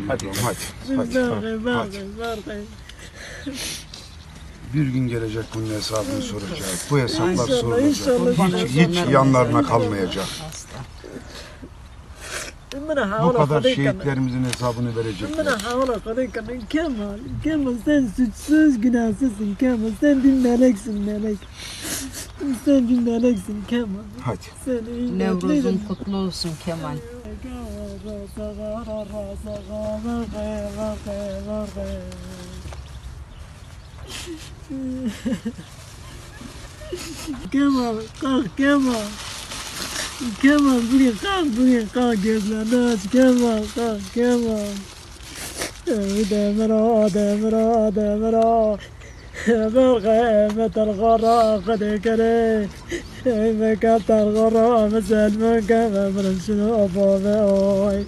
Hadi oğlum hadi. Bir gün gelecek bunun hesabını soracağız. Bu hesaplar sorulacak. Hiç yanlarına kalmayacak. Bu kadar şehitlerimizin hesabını verecekler. Kemal sen suçsuz günahsızsın Kemal. Sen bir meleksin melek. Sen bir meleksin Kemal. Hadi. Nevruz'un kutlu olsun Kemal. Kemal kalk Kemal. Kemal buraya kalk gözlerini aç Kemal kalk Kemal. Demir بالغيمة الغراق ذكري مكانت الغرام سلمك من شنو أبوي